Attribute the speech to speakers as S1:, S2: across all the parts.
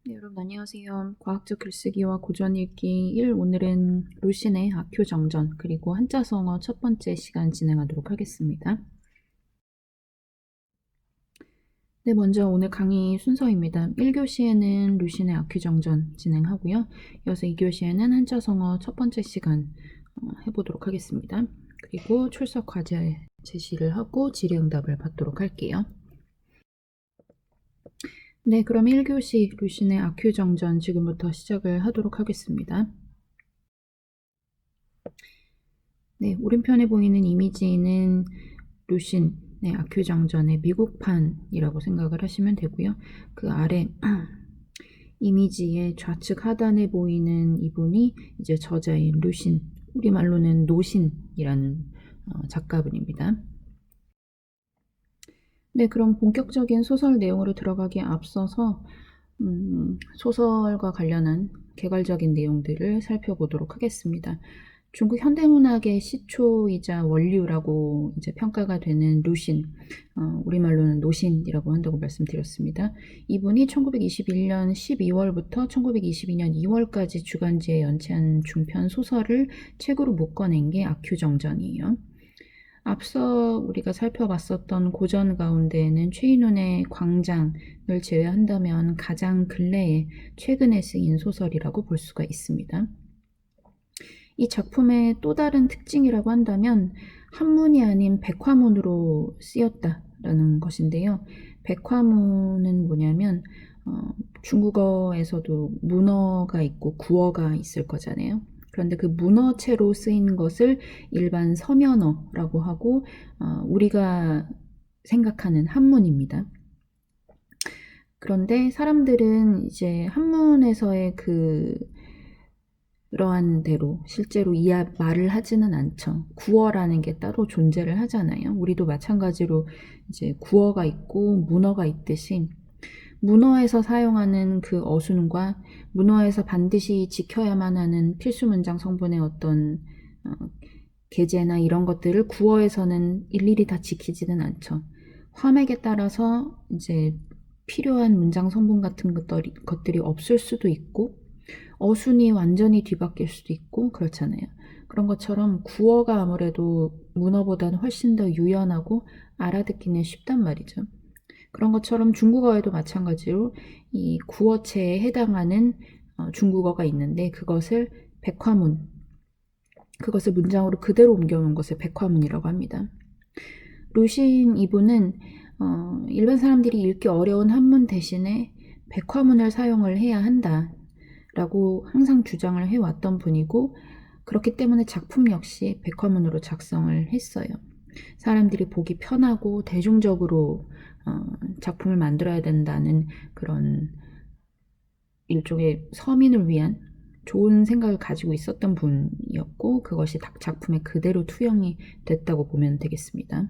S1: 네, 여러분 안녕하세요. 과학적 글쓰기와 고전 읽기 1 오늘은 루신의 아큐 정전 그리고 한자성어 첫 번째 시간 진행하도록 하겠습니다. 네, 먼저 오늘 강의 순서입니다. 1교시에는 루신의 아큐 정전 진행하고요. 이어서 2교시에는 한자성어 첫 번째 시간 해보도록 하겠습니다. 그리고 출석 과제 제시를 하고 질의응답을 받도록 할게요. 네, 그럼 1교시 루신의 아큐 정전 지금부터 시작을 하도록 하겠습니다. 네, 오른편에 보이는 이미지는 루신의 아큐 정전의 미국판이라고 생각을 하시면 되고요. 그 아래 이미지의 좌측 하단에 보이는 이분이 이제 저자인 루신, 우리말로는 노신이라는 작가분입니다. 네, 그럼 본격적인 소설 내용으로 들어가기에 앞서서 소설과 관련한 개괄적인 내용들을 살펴보도록 하겠습니다. 중국 현대문학의 시초이자 원류라고 이제 평가가 되는 루신, 우리말로는 노신이라고 한다고 말씀드렸습니다. 이분이 1921년 12월부터 1922년 2월까지 주간지에 연체한 중편 소설을 책으로 묶어낸 게 아큐정전이에요. 앞서 우리가 살펴봤었던 고전 가운데에는 최인훈의 광장을 제외한다면 가장 근래에 최근에 쓰인 소설이라고 볼 수가 있습니다. 이 작품의 또 다른 특징이라고 한다면 한문이 아닌 백화문으로 쓰였다라는 것인데요. 백화문은 뭐냐면 중국어에서도 문어가 있고 구어가 있을 거잖아요. 그런데 그 문어체로 쓰인 것을 일반 서면어라고 하고 우리가 생각하는 한문입니다. 그런데 사람들은 이제 한문에서의 그러한 대로 실제로 말을 하지는 않죠. 구어라는 게 따로 존재를 하잖아요. 우리도 마찬가지로 이제 구어가 있고 문어가 있듯이 문어에서 사용하는 그 어순과 문어에서 반드시 지켜야만 하는 필수 문장 성분의 어떤 계제나 이런 것들을 구어에서는 일일이 다 지키지는 않죠. 화맥에 따라서 이제 필요한 문장 성분 같은 것들이 없을 수도 있고 어순이 완전히 뒤바뀔 수도 있고 그렇잖아요. 그런 것처럼 구어가 아무래도 문어보다는 훨씬 더 유연하고 알아듣기는 쉽단 말이죠. 그런 것처럼 중국어에도 마찬가지로 이 구어체에 해당하는 중국어가 있는데 그것을 백화문, 그것을 문장으로 그대로 옮겨놓은 것을 백화문이라고 합니다. 루신 이분은 일반 사람들이 읽기 어려운 한문 대신에 백화문을 사용을 해야 한다라고 항상 주장을 해왔던 분이고 그렇기 때문에 작품 역시 백화문으로 작성을 했어요. 사람들이 보기 편하고 대중적으로 작품을 만들어야 된다는 그런 일종의 서민을 위한 좋은 생각을 가지고 있었던 분이었고 그것이 작품에 그대로 투영이 됐다고 보면 되겠습니다.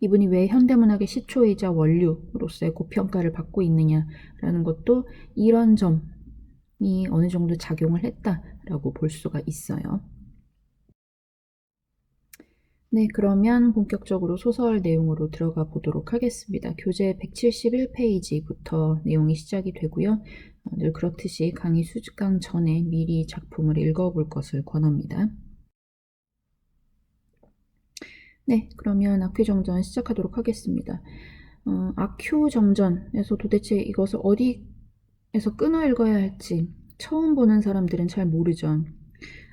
S1: 이분이 왜 현대문학의 시초이자 원류로서의 고평가를 받고 있느냐라는 것도 이런 점이 어느 정도 작용을 했다라고 볼 수가 있어요. 네, 그러면 본격적으로 소설 내용으로 들어가 보도록 하겠습니다. 교재 171페이지부터 내용이 시작이 되고요. 늘 그렇듯이 강의 수강 전에 미리 작품을 읽어볼 것을 권합니다. 네, 그러면 아큐 정전 시작하도록 하겠습니다. 아큐 정전에서 도대체 이것을 어디에서 끊어 읽어야 할지 처음 보는 사람들은 잘 모르죠.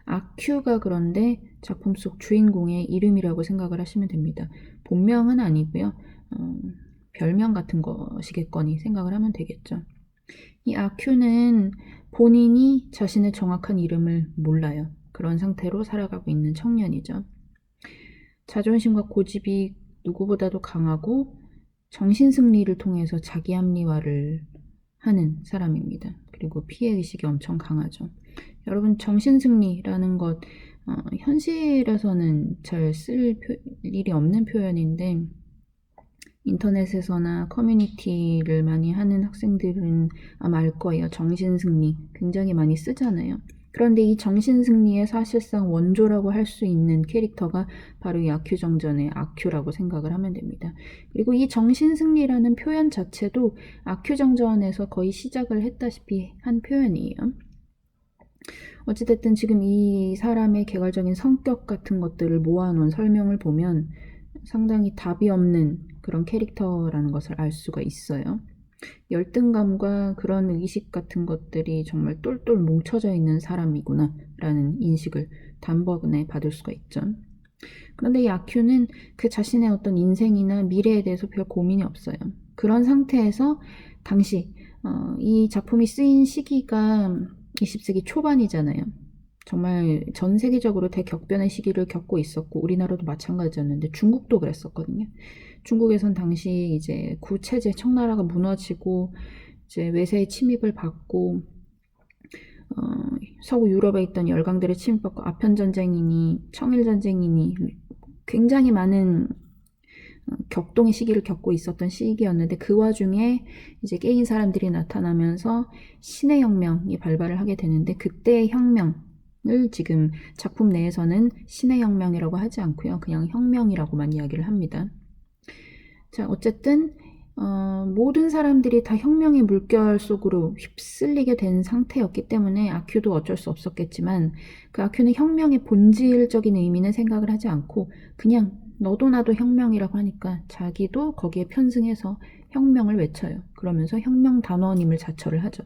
S1: 아큐가 그런데 작품 속 주인공의 이름이라고 생각을 하시면 됩니다. 본명은 아니고요. 별명 같은 것이겠거니 생각을 하면 되겠죠. 이 아큐는 본인이 자신의 정확한 이름을 몰라요. 그런 상태로 살아가고 있는 청년이죠. 자존심과 고집이 누구보다도 강하고 정신승리를 통해서 자기 합리화를 하는 사람입니다. 그리고 피해의식이 엄청 강하죠. 여러분 정신승리라는 것 현실에서는 잘 쓸 일이 없는 표현인데 인터넷에서나 커뮤니티를 많이 하는 학생들은 아마 알 거예요. 정신승리 굉장히 많이 쓰잖아요. 그런데 이 정신승리의 사실상 원조라고 할 수 있는 캐릭터가 바로 이 아큐정전의 아큐라고 생각을 하면 됩니다. 그리고 이 정신승리라는 표현 자체도 아큐정전에서 거의 시작을 했다시피 한 표현이에요. 어찌됐든 지금 이 사람의 개괄적인 성격 같은 것들을 모아놓은 설명을 보면 상당히 답이 없는 그런 캐릭터라는 것을 알 수가 있어요. 열등감과 그런 의식 같은 것들이 정말 똘똘 뭉쳐져 있는 사람이구나 라는 인식을 단번에 받을 수가 있죠. 그런데 이 아큐는 그 자신의 어떤 인생이나 미래에 대해서 별 고민이 없어요. 그런 상태에서 당시 이 작품이 쓰인 시기가 20세기 초반이잖아요. 정말 전 세계적으로 대격변의 시기를 겪고 있었고 우리나라도 마찬가지였는데 중국도 그랬었거든요. 중국에선 당시 이제 구체제 청나라가 무너지고 이제 외세의 침입을 받고 서구 유럽에 있던 열강들의 침입받고 아편전쟁이니 청일전쟁이니 굉장히 많은 격동의 시기를 겪고 있었던 시기였는데 그 와중에 이제 깨인 사람들이 나타나면서 신의 혁명이 발발을 하게 되는데 그때의 혁명을 지금 작품 내에서는 신의 혁명이라고 하지 않고요. 그냥 혁명이라고만 이야기를 합니다. 자, 어쨌든 모든 사람들이 다 혁명의 물결 속으로 휩쓸리게 된 상태였기 때문에 아큐도 어쩔 수 없었겠지만 그 아큐는 혁명의 본질적인 의미는 생각을 하지 않고 그냥 너도 나도 혁명이라고 하니까 자기도 거기에 편승해서 혁명을 외쳐요. 그러면서 혁명 단원임을 자처를 하죠.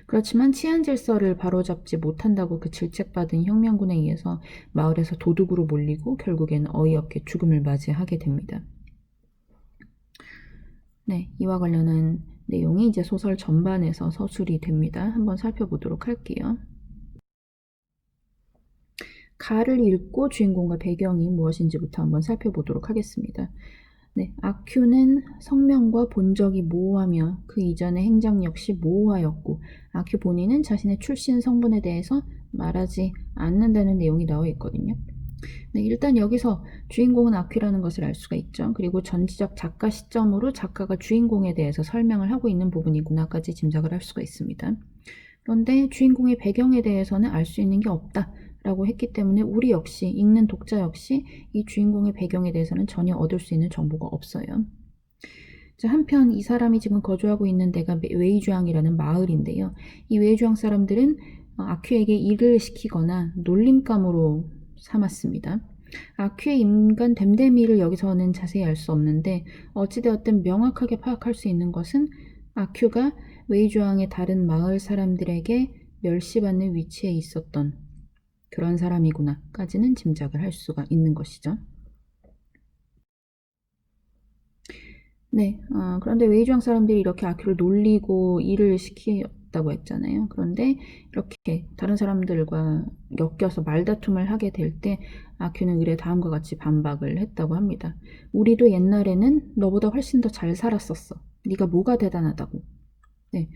S1: 그렇지만 치안 질서를 바로잡지 못한다고 그 질책받은 혁명군에 의해서 마을에서 도둑으로 몰리고 결국엔 어이없게 죽음을 맞이하게 됩니다. 네, 이와 관련한 내용이 이제 소설 전반에서 서술이 됩니다. 한번 살펴보도록 할게요. 가를 읽고 주인공과 배경이 무엇인지부터 한번 살펴보도록 하겠습니다. 네, 아큐는 성명과 본적이 모호하며 그 이전의 행적 역시 모호하였고 아큐 본인은 자신의 출신 성분에 대해서 말하지 않는다는 내용이 나와 있거든요. 네, 일단 여기서 주인공은 아큐라는 것을 알 수가 있죠. 그리고 전지적 작가 시점으로 작가가 주인공에 대해서 설명을 하고 있는 부분이구나까지 짐작을 할 수가 있습니다. 그런데 주인공의 배경에 대해서는 알 수 있는 게 없다라고 했기 때문에 우리 역시 읽는 독자 역시 이 주인공의 배경에 대해서는 전혀 얻을 수 있는 정보가 없어요. 한편 이 사람이 지금 거주하고 있는 데가 웨이주앙이라는 마을인데요. 이 웨이주앙 사람들은 아큐에게 일을 시키거나 놀림감으로 삼았습니다. 아큐의 인간 됨됨이를 여기서는 자세히 알 수 없는데 어찌되었든 명확하게 파악할 수 있는 것은 아큐가 웨이주앙의 다른 마을 사람들에게 멸시받는 위치에 있었던 그런 사람이구나 까지는 짐작을 할 수가 있는 것이죠. 네, 그런데 웨이주앙 사람들이 이렇게 아큐를 놀리고 일을 시켰다고 했잖아요. 그런데 이렇게 다른 사람들과 엮여서 말다툼을 하게 될 때 아큐는 의뢰 다음과 같이 반박을 했다고 합니다. 우리도 옛날에는 너보다 훨씬 더 잘 살았었어. 네가 뭐가 대단하다고. 네,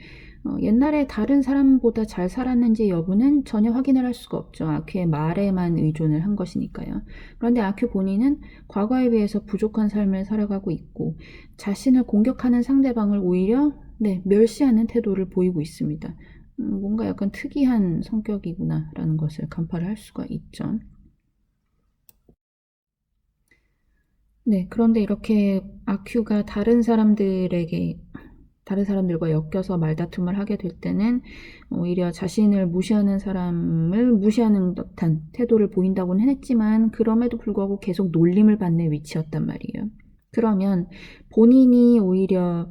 S1: 옛날에 다른 사람보다 잘 살았는지 여부는 전혀 확인을 할 수가 없죠. 아큐의 말에만 의존을 한 것이니까요. 그런데 아큐 본인은 과거에 비해서 부족한 삶을 살아가고 있고 자신을 공격하는 상대방을 오히려 멸시하는 태도를 보이고 있습니다. 뭔가 약간 특이한 성격이구나 라는 것을 간파를 할 수가 있죠. 네, 그런데 이렇게 아큐가 다른 사람들과 엮여서 말다툼을 하게 될 때는 오히려 자신을 무시하는 사람을 무시하는 듯한 태도를 보인다고는 했지만 그럼에도 불구하고 계속 놀림을 받는 위치였단 말이에요. 그러면 본인이 오히려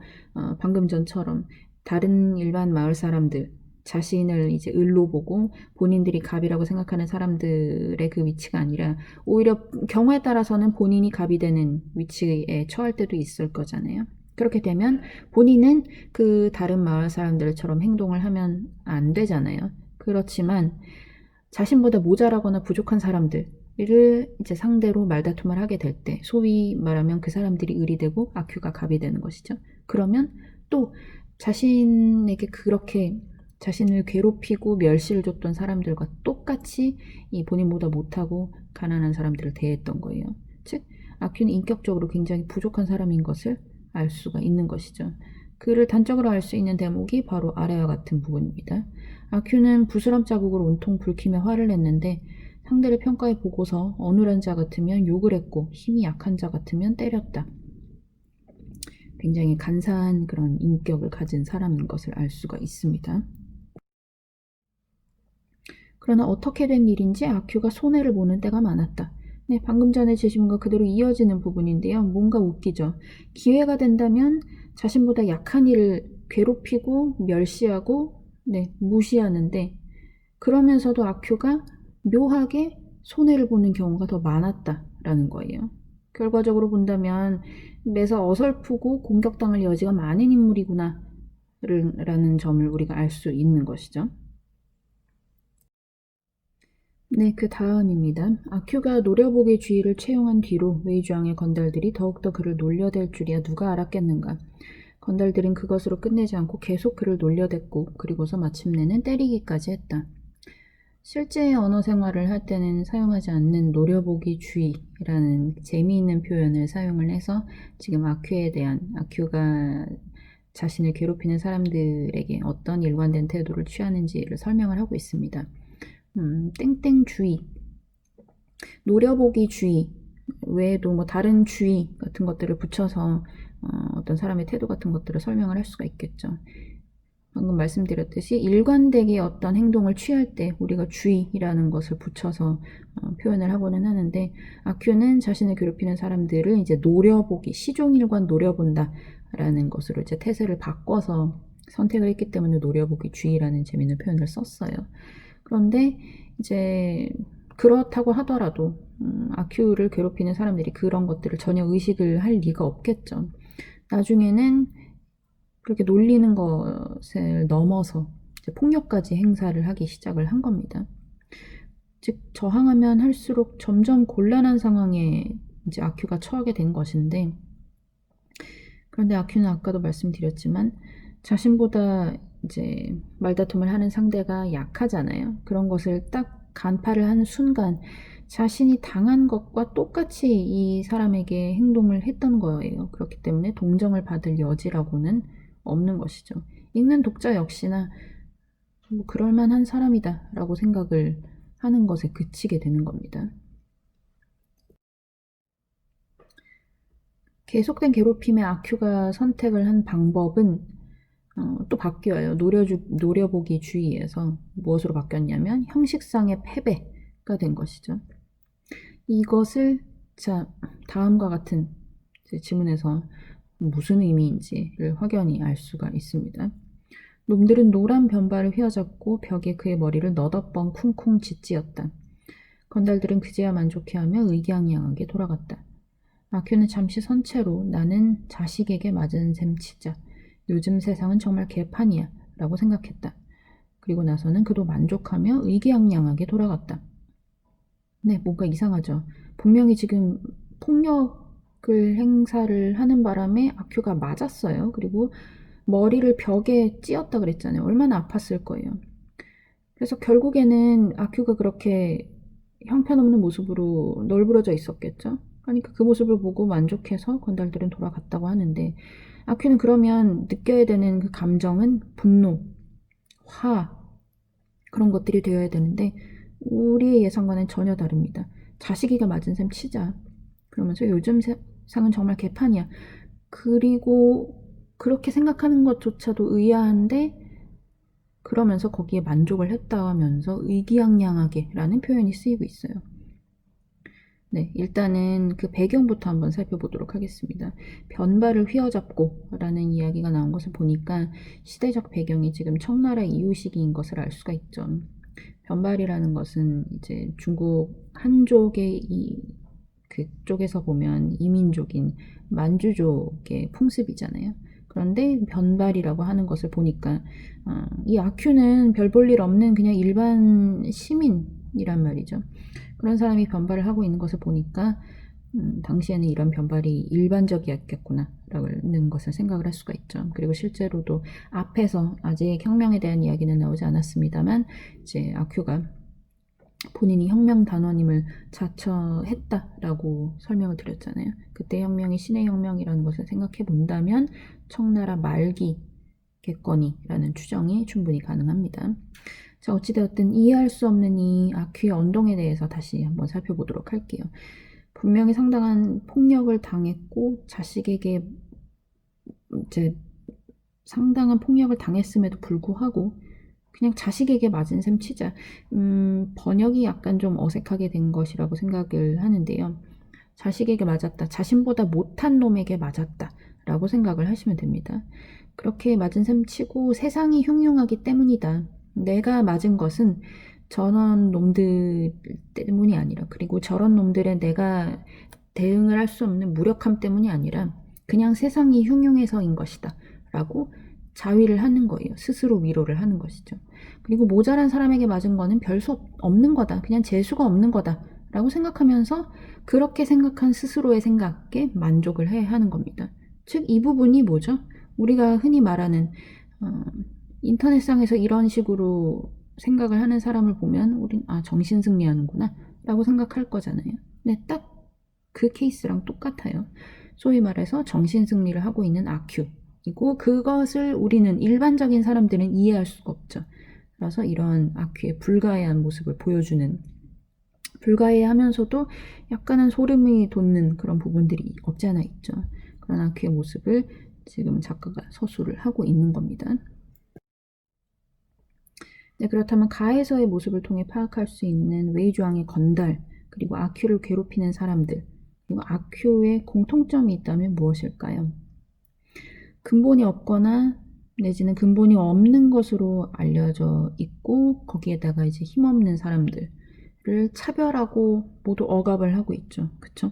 S1: 방금 전처럼 다른 일반 마을 사람들 자신을 이제 을로 보고 본인들이 갑이라고 생각하는 사람들의 그 위치가 아니라 오히려 경우에 따라서는 본인이 갑이 되는 위치에 처할 때도 있을 거잖아요. 그렇게 되면 본인은 그 다른 마을 사람들처럼 행동을 하면 안 되잖아요. 그렇지만 자신보다 모자라거나 부족한 사람들을 이제 상대로 말다툼을 하게 될 때 소위 말하면 그 사람들이 을이 되고 아큐가 갑이 되는 것이죠. 그러면 또 자신에게 그렇게 자신을 괴롭히고 멸시를 줬던 사람들과 똑같이 이 본인보다 못하고 가난한 사람들을 대했던 거예요. 즉 아큐는 인격적으로 굉장히 부족한 사람인 것을 알 수가 있는 것이죠. 그를 단적으로 알 수 있는 대목이 바로 아래와 같은 부분입니다. 아큐는 부스럼 자국으로 온통 붉히며 화를 냈는데 상대를 평가해 보고서 어눌한 자 같으면 욕을 했고 힘이 약한 자 같으면 때렸다. 굉장히 간사한 그런 인격을 가진 사람인 것을 알 수가 있습니다. 그러나 어떻게 된 일인지 아큐가 손해를 보는 때가 많았다. 네, 방금 전에 제시문과 그대로 이어지는 부분인데요. 뭔가 웃기죠. 기회가 된다면 자신보다 약한 이를 괴롭히고 멸시하고 무시하는데 그러면서도 아큐가 묘하게 손해를 보는 경우가 더 많았다라는 거예요. 결과적으로 본다면 매사 어설프고 공격당할 여지가 많은 인물이구나 라는 점을 우리가 알 수 있는 것이죠. 네, 그 다음입니다. 아큐가 노려보기 주의를 채용한 뒤로 웨이주왕의 건달들이 더욱더 그를 놀려댈 줄이야 누가 알았겠는가. 건달들은 그것으로 끝내지 않고 계속 그를 놀려댔고 그리고서 마침내는 때리기까지 했다. 실제 언어 생활을 할 때는 사용하지 않는 노려보기 주의라는 재미있는 표현을 사용을 해서 지금 아큐가 자신을 괴롭히는 사람들에게 어떤 일관된 태도를 취하는지를 설명을 하고 있습니다. 땡땡 주의, 노려보기 주의 외에도 뭐 다른 주의 같은 것들을 붙여서 어떤 사람의 태도 같은 것들을 설명을 할 수가 있겠죠. 방금 말씀드렸듯이 일관되게 어떤 행동을 취할 때 우리가 주의라는 것을 붙여서 표현을 하고는 하는데 아큐는 자신을 괴롭히는 사람들을 이제 노려보기, 시종일관 노려본다 라는 것으로 이제 태세를 바꿔서 선택을 했기 때문에 노려보기 주의라는 재미있는 표현을 썼어요. 그런데 이제 그렇다고 하더라도 아큐를 괴롭히는 사람들이 그런 것들을 전혀 의식을 할 리가 없겠죠. 나중에는 그렇게 놀리는 것을 넘어서 이제 폭력까지 행사를 하기 시작을 한 겁니다. 즉 저항하면 할수록 점점 곤란한 상황에 이제 아큐가 처하게 된 것인데 그런데 아큐는 아까도 말씀드렸지만 자신보다 이제 말다툼을 하는 상대가 약하잖아요. 그런 것을 딱 간파를 하는 순간 자신이 당한 것과 똑같이 이 사람에게 행동을 했던 거예요. 그렇기 때문에 동정을 받을 여지라고는 없는 것이죠. 읽는 독자 역시나 뭐 그럴만한 사람이다 라고 생각을 하는 것에 그치게 되는 겁니다. 계속된 괴롭힘에 아큐가 선택을 한 방법은 또 바뀌어요. 노려보기 주의에서 무엇으로 바뀌었냐면 형식상의 패배가 된 것이죠. 이것을 다음과 같은 지문에서 무슨 의미인지를 확연히 알 수가 있습니다. 놈들은 노란 변발을 휘어잡고 벽에 그의 머리를 너댓 번 쿵쿵 짓지었다. 건달들은 그제야 만족해하며 의기양양하게 돌아갔다. 아큐는 잠시 선체로 나는 자식에게 맞은 셈 치자. 요즘 세상은 정말 개판이야 라고 생각했다. 그리고 나서는 그도 만족하며 의기양양하게 돌아갔다. 네, 뭔가 이상하죠. 분명히 지금 폭력을 행사를 하는 바람에 아큐가 맞았어요. 그리고 머리를 벽에 찧었다 그랬잖아요. 얼마나 아팠을 거예요. 그래서 결국에는 아큐가 그렇게 형편없는 모습으로 널브러져 있었겠죠. 그러니까 그 모습을 보고 만족해서 건달들은 돌아갔다고 하는데 아큐는 그러면 느껴야 되는 그 감정은 분노, 화 그런 것들이 되어야 되는데 우리의 예상과는 전혀 다릅니다. 자식이가 맞은 셈 치자. 그러면서 요즘 세상은 정말 개판이야. 그리고 그렇게 생각하는 것조차도 의아한데 그러면서 거기에 만족을 했다 하면서 의기양양하게 라는 표현이 쓰이고 있어요. 네, 일단은 그 배경부터 한번 살펴보도록 하겠습니다. 변발을 휘어잡고 라는 이야기가 나온 것을 보니까 시대적 배경이 지금 청나라 이후 시기인 것을 알 수가 있죠. 변발이라는 것은 이제 중국 한족의 그쪽에서 보면 이민족인 만주족의 풍습이잖아요. 그런데 변발이라고 하는 것을 보니까 이 아큐는 별 볼 일 없는 그냥 일반 시민이란 말이죠. 그런 사람이 변발을 하고 있는 것을 보니까 당시에는 이런 변발이 일반적이었겠구나 라는 것을 생각을 할 수가 있죠. 그리고 실제로도 앞에서 아직 혁명에 대한 이야기는 나오지 않았습니다만 이제 아큐가 본인이 혁명 단원임을 자처했다라고 설명을 드렸잖아요. 그때 혁명이 신의 혁명이라는 것을 생각해 본다면 청나라 말기겠거니라는 추정이 충분히 가능합니다. 자, 어찌되었든 이해할 수 없는 이 아큐의 언동에 대해서 다시 한번 살펴보도록 할게요. 분명히 상당한 폭력을 당했고 자식에게 이제 상당한 폭력을 당했음에도 불구하고 그냥 자식에게 맞은 셈 치자. 번역이 약간 좀 어색하게 된 것이라고 생각을 하는데요. 자식에게 맞았다. 자신보다 못한 놈에게 맞았다. 라고 생각을 하시면 됩니다. 그렇게 맞은 셈 치고 세상이 흉흉하기 때문이다. 내가 맞은 것은 저런 놈들 때문이 아니라, 그리고 저런 놈들의 내가 대응을 할 수 없는 무력함 때문이 아니라 그냥 세상이 흉흉해서인 것이다. 라고 자위를 하는 거예요. 스스로 위로를 하는 것이죠. 그리고 모자란 사람에게 맞은 거는 별 수 없는 거다. 그냥 재수가 없는 거다. 라고 생각하면서 그렇게 생각한 스스로의 생각에 만족을 해야 하는 겁니다. 즉, 이 부분이 뭐죠? 우리가 흔히 말하는 인터넷상에서 이런 식으로 생각을 하는 사람을 보면 우린 정신승리하는구나 라고 생각할 거잖아요. 근데 딱 그 케이스랑 똑같아요. 소위 말해서 정신승리를 하고 있는 아큐이고 그것을 우리는 일반적인 사람들은 이해할 수가 없죠. 그래서 이런 아큐의 불가해한 모습을 보여주는, 불가해하면서도 약간은 소름이 돋는 그런 부분들이 없지 않아 있죠. 그런 아큐의 모습을 지금 작가가 서술을 하고 있는 겁니다. 네, 그렇다면 가에서의 모습을 통해 파악할 수 있는 웨이주왕의 건달, 그리고 아큐를 괴롭히는 사람들, 그리고 아큐의 공통점이 있다면 무엇일까요? 근본이 없거나 내지는 근본이 없는 것으로 알려져 있고 거기에다가 이제 힘없는 사람들을 차별하고 모두 억압을 하고 있죠. 그쵸?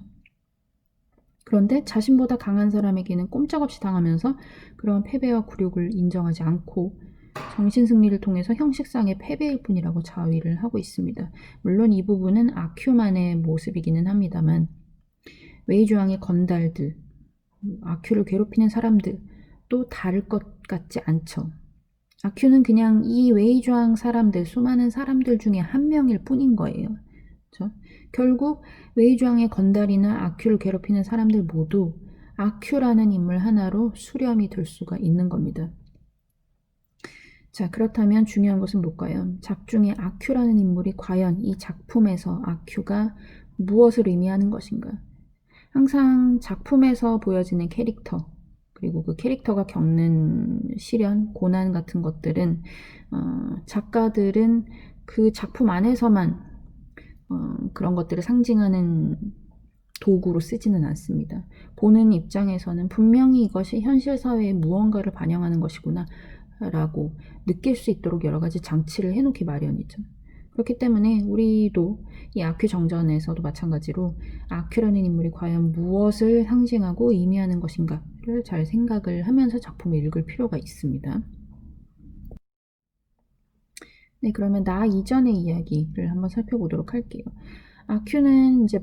S1: 그런데 자신보다 강한 사람에게는 꼼짝없이 당하면서 그런 패배와 굴욕을 인정하지 않고 정신승리를 통해서 형식상의 패배일 뿐이라고 자위를 하고 있습니다. 물론 이 부분은 아큐만의 모습이기는 합니다만 웨이주왕의 건달들, 아큐를 괴롭히는 사람들 또 다를 것 같지 않죠. 아큐는 그냥 이 웨이주왕 사람들, 수많은 사람들 중에 한 명일 뿐인 거예요. 그렇죠? 결국 웨이주왕의 건달이나 아큐를 괴롭히는 사람들 모두 아큐라는 인물 하나로 수렴이 될 수가 있는 겁니다. 자, 그렇다면 중요한 것은 뭘까요? 작중의 아큐라는 인물이 과연 이 작품에서 아큐가 무엇을 의미하는 것인가? 항상 작품에서 보여지는 캐릭터, 그리고 그 캐릭터가 겪는 시련, 고난 같은 것들은 작가들은 그 작품 안에서만 그런 것들을 상징하는 도구로 쓰지는 않습니다. 보는 입장에서는 분명히 이것이 현실 사회의 무언가를 반영하는 것이구나 라고 느낄 수 있도록 여러 가지 장치를 해놓기 마련이죠. 그렇기 때문에 우리도 이 아큐 정전에서도 마찬가지로 아큐라는 인물이 과연 무엇을 상징하고 의미하는 것인가를 잘 생각을 하면서 작품을 읽을 필요가 있습니다. 네, 그러면 나 이전의 이야기를 한번 살펴보도록 할게요. 아큐는 이제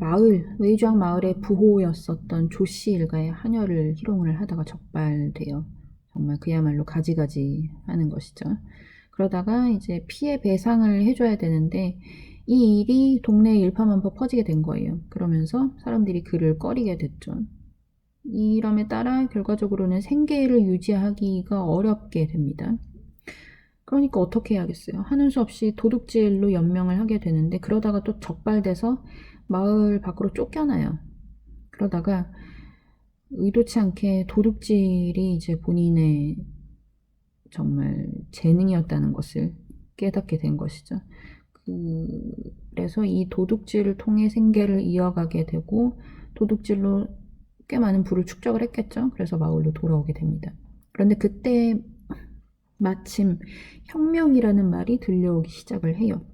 S1: 웨이주왕 마을의 부호였었던 조씨 일가의 하녀를 희롱을 하다가 적발돼요. 정말 그야말로 가지가지 하는 것이죠. 그러다가 이제 피해 배상을 해줘야 되는데 이 일이 동네에 일파만파 퍼지게 된 거예요. 그러면서 사람들이 그를 꺼리게 됐죠. 이럼에 따라 결과적으로는 생계를 유지하기가 어렵게 됩니다. 그러니까 어떻게 해야겠어요? 하는 수 없이 도둑질로 연명을 하게 되는데 그러다가 또 적발돼서 마을 밖으로 쫓겨나요. 그러다가 의도치 않게 도둑질이 이제 본인의 정말 재능이었다는 것을 깨닫게 된 것이죠. 그래서 이 도둑질을 통해 생계를 이어가게 되고 도둑질로 꽤 많은 부를 축적을 했겠죠. 그래서 마을로 돌아오게 됩니다. 그런데 그때 마침 혁명이라는 말이 들려오기 시작을 해요.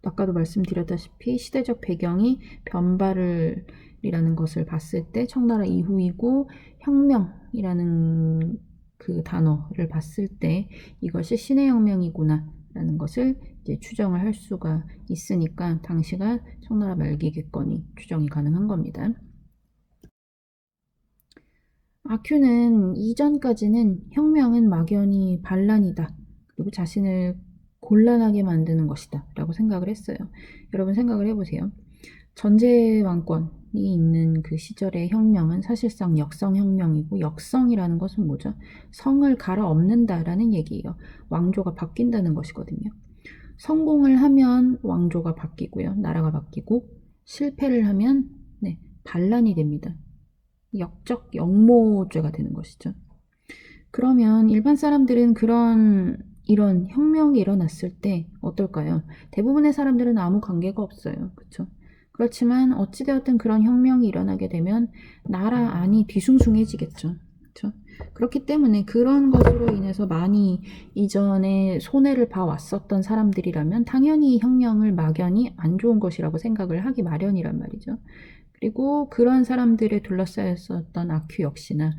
S1: 아까도 말씀드렸다시피 시대적 배경이 변발이라는 것을 봤을 때 청나라 이후이고 혁명이라는 그 단어를 봤을 때 이것이 신의 혁명이구나 라는 것을 이제 추정을 할 수가 있으니까 당시가 청나라 말기겠거니 추정이 가능한 겁니다. 아큐는 이전까지는 혁명은 막연히 반란이다. 그리고 자신을 곤란하게 만드는 것이다 라고 생각을 했어요. 여러분 생각을 해보세요. 전제왕권이 있는 그 시절의 혁명은 사실상 역성혁명이고, 역성이라는 것은 뭐죠? 성을 갈아엎는다라는 얘기예요. 왕조가 바뀐다는 것이거든요. 성공을 하면 왕조가 바뀌고요. 나라가 바뀌고, 실패를 하면 반란이 됩니다. 역적 역모죄가 되는 것이죠. 그러면 일반 사람들은 이런 혁명이 일어났을 때 어떨까요? 대부분의 사람들은 아무 관계가 없어요. 그렇죠? 그렇지만 어찌되었든 그런 혁명이 일어나게 되면 나라 안이 뒤숭숭해지겠죠. 그렇죠? 그렇기 때문에 그런 것으로 인해서 많이 이전에 손해를 봐왔었던 사람들이라면 당연히 혁명을 막연히 안 좋은 것이라고 생각을 하기 마련이란 말이죠. 그리고 그런 사람들에 둘러싸였었던 아큐 역시나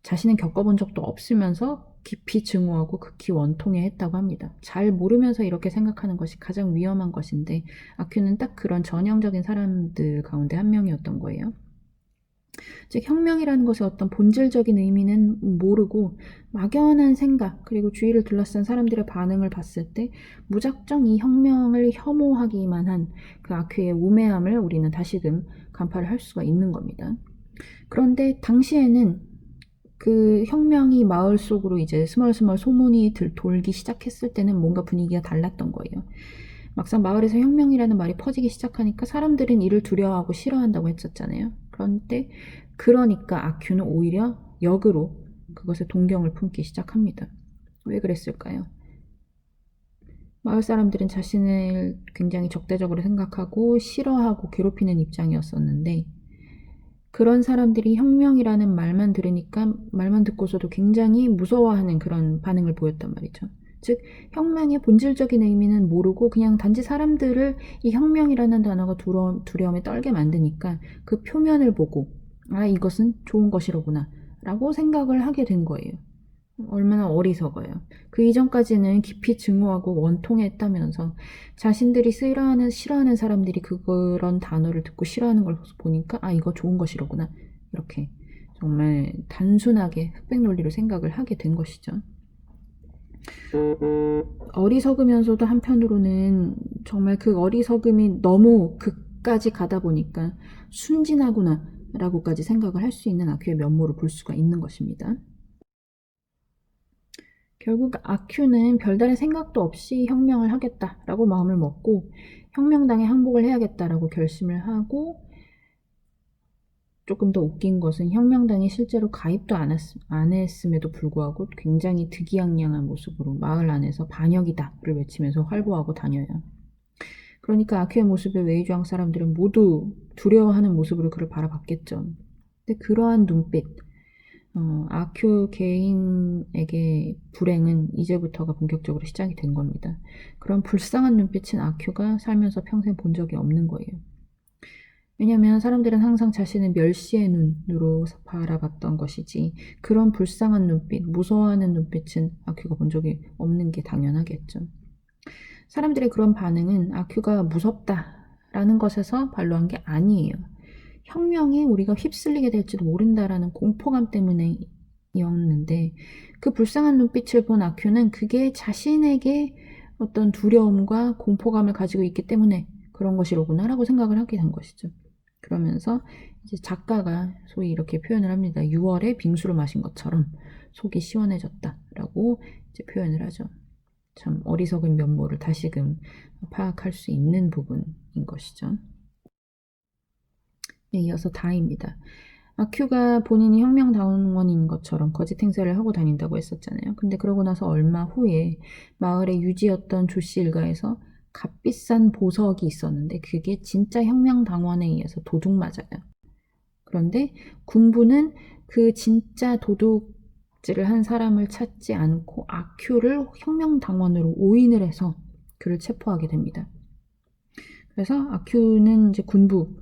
S1: 자신은 겪어본 적도 없으면서 깊이 증오하고 극히 원통해했다고 합니다. 잘 모르면서 이렇게 생각하는 것이 가장 위험한 것인데, 아큐는 딱 그런 전형적인 사람들 가운데 한 명이었던 거예요. 즉 혁명이라는 것의 어떤 본질적인 의미는 모르고 막연한 생각, 그리고 주위를 둘러싼 사람들의 반응을 봤을 때 무작정 이 혁명을 혐오하기만 한 그 아큐의 우매함을 우리는 다시금 간파를 할 수가 있는 겁니다. 그런데 당시에는 그 혁명이 마을 속으로 이제 스멀스멀 소문이 돌기 시작했을 때는 뭔가 분위기가 달랐던 거예요. 막상 마을에서 혁명이라는 말이 퍼지기 시작하니까 사람들은 이를 두려워하고 싫어한다고 했었잖아요. 그러니까 아큐는 오히려 역으로 그것에 동경을 품기 시작합니다. 왜 그랬을까요? 마을 사람들은 자신을 굉장히 적대적으로 생각하고 싫어하고 괴롭히는 입장이었었는데, 그런 사람들이 혁명이라는 말만 들으니까 말만 듣고서도 굉장히 무서워하는 그런 반응을 보였단 말이죠. 즉 혁명의 본질적인 의미는 모르고 그냥 단지 사람들을 이 혁명이라는 단어가 두려움에 떨게 만드니까 그 표면을 보고 이것은 좋은 것이로구나 라고 생각을 하게 된 거예요. 얼마나 어리석어요. 그 이전까지는 깊이 증오하고 원통했다면서 자신들이 싫어하는 사람들이 그런 단어를 듣고 싫어하는 걸 보니까 이거 좋은 것이로구나, 이렇게 정말 단순하게 흑백 논리로 생각을 하게 된 것이죠. 어리석으면서도 한편으로는 정말 그 어리석음이 너무 극까지 가다 보니까 순진하구나 라고까지 생각을 할 수 있는 아큐의 면모를 볼 수가 있는 것입니다. 결국 아큐는 별다른 생각도 없이 혁명을 하겠다라고 마음을 먹고 혁명당에 항복을 해야겠다라고 결심을 하고, 조금 더 웃긴 것은 혁명당에 실제로 가입도 안 했음에도 불구하고 굉장히 득이양양한 모습으로 마을 안에서 반역이다를 외치면서 활보하고 다녀요. 그러니까 아큐의 모습에 웨이주왕 사람들은 모두 두려워하는 모습으로 그를 바라봤겠죠. 근데 그러한 눈빛, 아큐 개인에게 불행은 이제부터가 본격적으로 시작이 된 겁니다. 그런 불쌍한 눈빛은 아큐가 살면서 평생 본 적이 없는 거예요. 왜냐하면 사람들은 항상 자신을 멸시의 눈으로 바라봤던 것이지, 그런 불쌍한 눈빛, 무서워하는 눈빛은 아큐가 본 적이 없는 게 당연하겠죠. 사람들의 그런 반응은 아큐가 무섭다라는 것에서 발로한 게 아니에요. 혁명이 우리가 휩쓸리게 될지도 모른다라는 공포감 때문에였는데, 그 불쌍한 눈빛을 본 아큐는 그게 자신에게 어떤 두려움과 공포감을 가지고 있기 때문에 그런 것이로구나 라고 생각을 하게 된 것이죠. 그러면서 이제 작가가 소위 이렇게 표현을 합니다. 6월에 빙수를 마신 것처럼 속이 시원해졌다라고 이제 표현을 하죠. 참 어리석은 면모를 다시금 파악할 수 있는 부분인 것이죠. 이어서 다입니다. 아큐가 본인이 혁명당원인 것처럼 거짓 행세를 하고 다닌다고 했었잖아요. 근데 그러고 나서 얼마 후에 마을의 유지였던 조씨 일가에서 값비싼 보석이 있었는데 그게 진짜 혁명당원에 의해서 도둑 맞아요. 그런데 군부는 그 진짜 도둑질을 한 사람을 찾지 않고 아큐를 혁명당원으로 오인을 해서 그를 체포하게 됩니다. 그래서 아큐는 이제 군부에게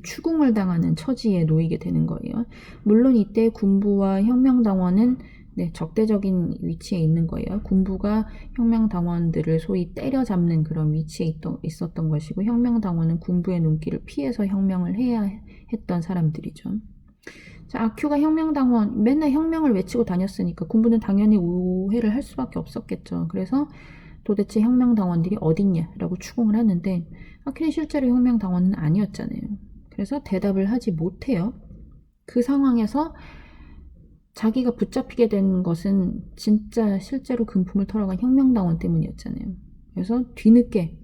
S1: 추궁을 당하는 처지에 놓이게 되는 거예요. 물론 이때 군부와 혁명당원은 적대적인 위치에 있는 거예요. 군부가 혁명당원들을 소위 때려잡는 그런 위치에 있었던 것이고, 혁명당원은 군부의 눈길을 피해서 혁명을 해야 했던 사람들이죠. 자, 아큐가 맨날 혁명을 외치고 다녔으니까 군부는 당연히 우회를 할 수밖에 없었겠죠. 그래서 도대체 혁명당원들이 어딨냐라고 추궁을 하는데 아큐는 실제로 혁명당원은 아니었잖아요. 그래서 대답을 하지 못해요. 그 상황에서 자기가 붙잡히게 된 것은 진짜 실제로 금품을 털어간 혁명당원 때문이었잖아요. 그래서 뒤늦게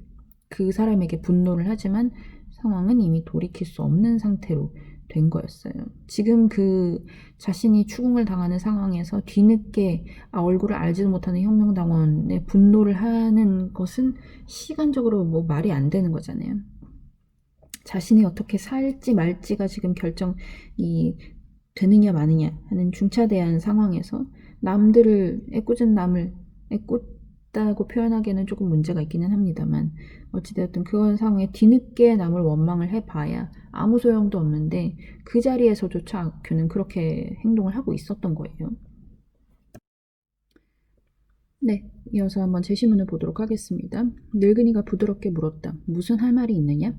S1: 그 사람에게 분노를 하지만 상황은 이미 돌이킬 수 없는 상태로 된 거였어요. 지금 그 자신이 추궁을 당하는 상황에서 뒤늦게 얼굴을 알지도 못하는 혁명당원에 분노를 하는 것은 시간적으로 뭐 말이 안 되는 거잖아요. 자신이 어떻게 살지 말지가 지금 결정이 되느냐 마느냐 하는 중차대한 상황에서 남들을 애꿎은 남을 애꿎다고 표현하기에는 조금 문제가 있기는 합니다만 어찌되었든 그런 상황에 뒤늦게 남을 원망을 해봐야 아무 소용도 없는데 그 자리에서조차 아큐는 그렇게 행동을 하고 있었던 거예요. 네, 이어서 한번 제시문을 보도록 하겠습니다. 늙은이가 부드럽게 물었다. 무슨 할 말이 있느냐?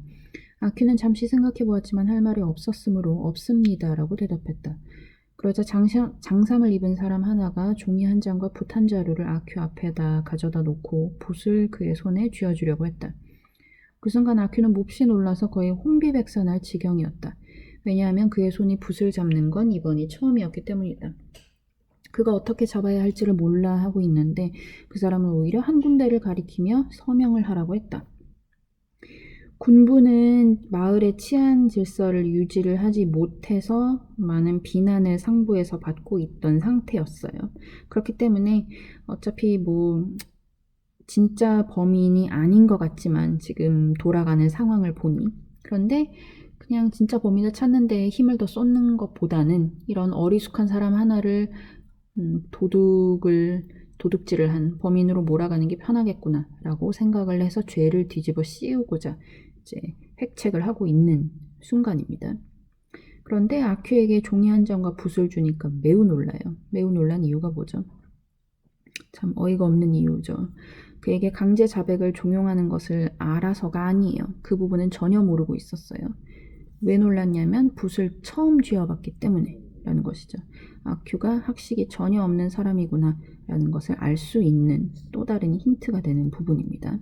S1: 아큐는 잠시 생각해보았지만 할 말이 없었으므로 없습니다 라고 대답했다. 그러자 장삼을 입은 사람 하나가 종이 한 장과 붓 한 자루를 아큐 앞에다 가져다 놓고 붓을 그의 손에 쥐어주려고 했다. 그 순간 아큐는 몹시 놀라서 거의 혼비백산할 지경이었다. 왜냐하면 그의 손이 붓을 잡는 건 이번이 처음이었기 때문이다. 그가 어떻게 잡아야 할지를 몰라 하고 있는데 그 사람은 오히려 한 군데를 가리키며 서명을 하라고 했다. 군부는 마을의 치안 질서를 유지를 하지 못해서 많은 비난을 상부에서 받고 있던 상태였어요. 그렇기 때문에 어차피 뭐 진짜 범인이 아닌 것 같지만 지금 돌아가는 상황을 보니 그런데 그냥 진짜 범인을 찾는 데 힘을 더 쏟는 것보다는 이런 어리숙한 사람 하나를 도둑질을 한 범인으로 몰아가는 게 편하겠구나 라고 생각을 해서 죄를 뒤집어 씌우고자 이제 획책을 하고 있는 순간입니다. 그런데 아큐에게 종이 한 장과 붓을 주니까 매우 놀라요. 매우 놀란 이유가 뭐죠? 참 어이가 없는 이유죠. 그에게 강제 자백을 종용하는 것을 알아서가 아니에요. 그 부분은 전혀 모르고 있었어요. 왜 놀랐냐면 붓을 처음 쥐어봤기 때문에 라는 것이죠. 아큐가 학식이 전혀 없는 사람이구나 라는 것을 알 수 있는 또 다른 힌트가 되는 부분입니다.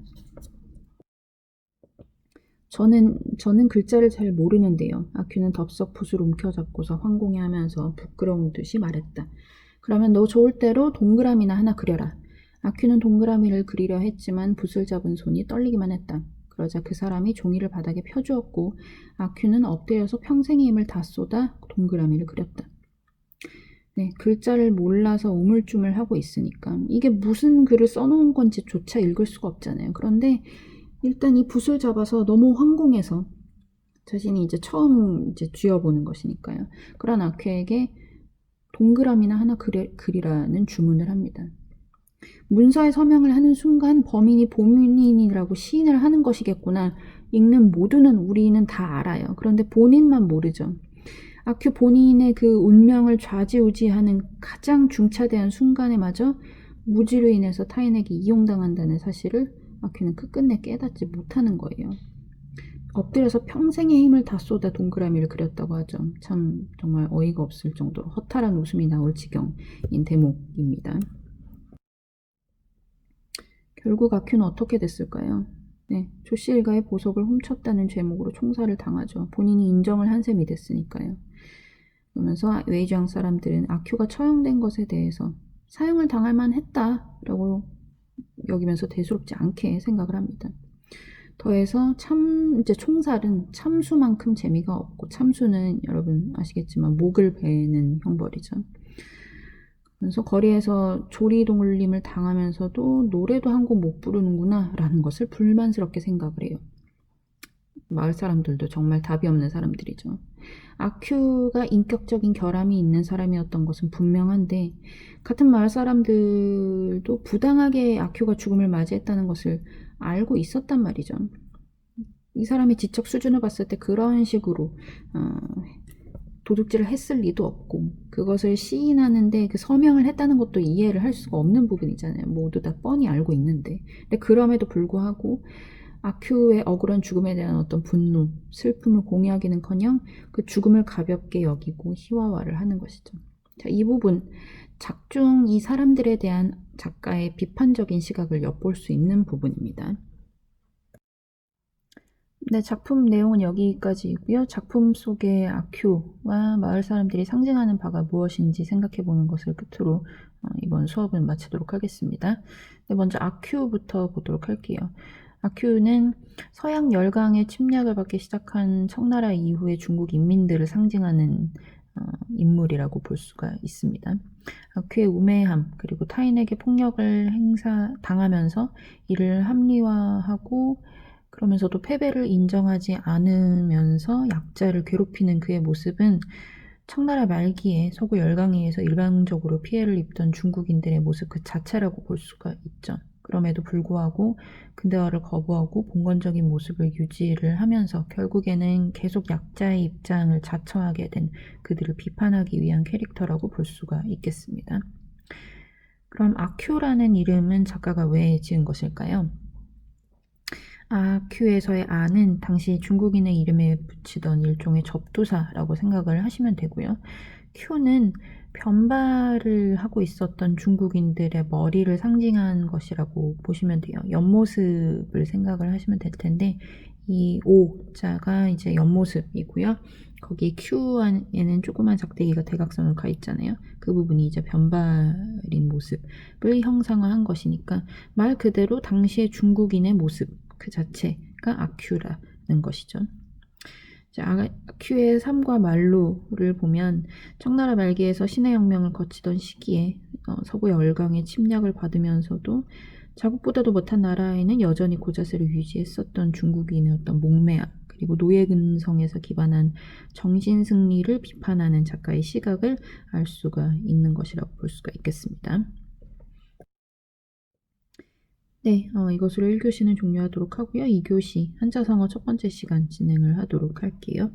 S1: 저는 글자를 잘 모르는데요. 아큐는 덥석 붓을 움켜잡고서 황공해하면서 부끄러운 듯이 말했다. 그러면 너 좋을 대로 동그라미나 하나 그려라. 아큐는 동그라미를 그리려 했지만 붓을 잡은 손이 떨리기만 했다. 그러자 그 사람이 종이를 바닥에 펴주었고 아큐는 엎드려서 평생의 힘을 다 쏟아 동그라미를 그렸다. 네, 글자를 몰라서 우물쭈물하고 있으니까 이게 무슨 글을 써놓은 건지조차 읽을 수가 없잖아요. 그런데 일단 이 붓을 잡아서 너무 황공해서 자신이 이제 처음 쥐어보는 것이니까요. 그런 아큐에게 동그라미나 하나 그리라는 주문을 합니다. 문서에 서명을 하는 순간 범인이 본인이라고 시인을 하는 것이겠구나. 읽는 모두는 우리는 다 알아요. 그런데 본인만 모르죠. 아큐 본인의 그 운명을 좌지우지하는 가장 중차대한 순간에마저 무지로 인해서 타인에게 이용당한다는 사실을 아큐는 끝끝내 깨닫지 못하는 거예요. 엎드려서 평생의 힘을 다 쏟아 동그라미를 그렸다고 하죠. 참 정말 어이가 없을 정도로 허탈한 웃음이 나올 지경인 대목입니다. 결국 아큐는 어떻게 됐을까요? 네, 조씨 일가의 보석을 훔쳤다는 죄목으로 총살을 당하죠. 본인이 인정을 한 셈이 됐으니까요. 그러면서 웨이지앙 사람들은 아큐가 처형된 것에 대해서 사형을 당할 만했다라고 여기면서 대수롭지 않게 생각을 합니다. 더해서 이제 총살은 참수만큼 재미가 없고 참수는 여러분 아시겠지만 목을 베는 형벌이죠. 그래서 거리에서 조리돌림을 당하면서도 노래도 한 곡 못 부르는구나 라는 것을 불만스럽게 생각을 해요. 마을 사람들도 정말 답이 없는 사람들이죠. 아큐가 인격적인 결함이 있는 사람이었던 것은 분명한데 같은 마을 사람들도 부당하게 아큐가 죽음을 맞이했다는 것을 알고 있었단 말이죠. 이 사람의 지적 수준을 봤을 때 그런 식으로 도둑질을 했을 리도 없고 그것을 시인하는데 그 서명을 했다는 것도 이해를 할 수가 없는 부분이잖아요. 모두 다 뻔히 알고 있는데 근데 그럼에도 불구하고 아큐의 억울한 죽음에 대한 어떤 분노, 슬픔을 공유하기는커녕 그 죽음을 가볍게 여기고 희화화를 하는 것이죠. 자, 이 부분 작중 이 사람들에 대한 작가의 비판적인 시각을 엿볼 수 있는 부분입니다. 네, 작품 내용은 여기까지이고요. 작품 속의 아큐와 마을 사람들이 상징하는 바가 무엇인지 생각해보는 것을 끝으로 이번 수업은 마치도록 하겠습니다. 네, 먼저 아큐부터 보도록 할게요. 아큐는 서양 열강의 침략을 받기 시작한 청나라 이후의 중국 인민들을 상징하는 인물이라고 볼 수가 있습니다. 아큐의 우매함 그리고 타인에게 폭력을 당하면서 이를 합리화하고 그러면서도 패배를 인정하지 않으면서 약자를 괴롭히는 그의 모습은 청나라 말기에 서구 열강에 의해서 일방적으로 피해를 입던 중국인들의 모습 그 자체라고 볼 수가 있죠. 그럼에도 불구하고 근대화를 거부하고 봉건적인 모습을 유지를 하면서 결국에는 계속 약자의 입장을 자처하게 된 그들을 비판하기 위한 캐릭터라고 볼 수가 있겠습니다. 그럼 아큐라는 이름은 작가가 왜 지은 것일까요? 아큐에서의 아는 당시 중국인의 이름에 붙이던 일종의 접두사라고 생각을 하시면 되고요. 큐는 변발을 하고 있었던 중국인들의 머리를 상징한 것이라고 보시면 돼요. 옆모습을 생각을 하시면 될 텐데 이 오자가 이제 옆모습이고요. 거기 큐에는 조그만 작대기가 대각선으로 가 있잖아요. 그 부분이 이제 변발인 모습을 형상화한 것이니까 말 그대로 당시의 중국인의 모습 그 자체가 아큐라는 것이죠. 아큐의 삶과 말로를 보면 청나라 말기에서 신해혁명을 거치던 시기에 서구 열강의 침략을 받으면서도 자국보다도 못한 나라에는 여전히 고자세를 유지했었던 중국인의 어떤 목매함 그리고 노예 근성에서 기반한 정신승리를 비판하는 작가의 시각을 알 수가 있는 것이라고 볼 수가 있겠습니다. 네, 이것으로 1교시는 종료하도록 하고요. 2교시 한자성어 첫 번째 시간 진행을 하도록 할게요.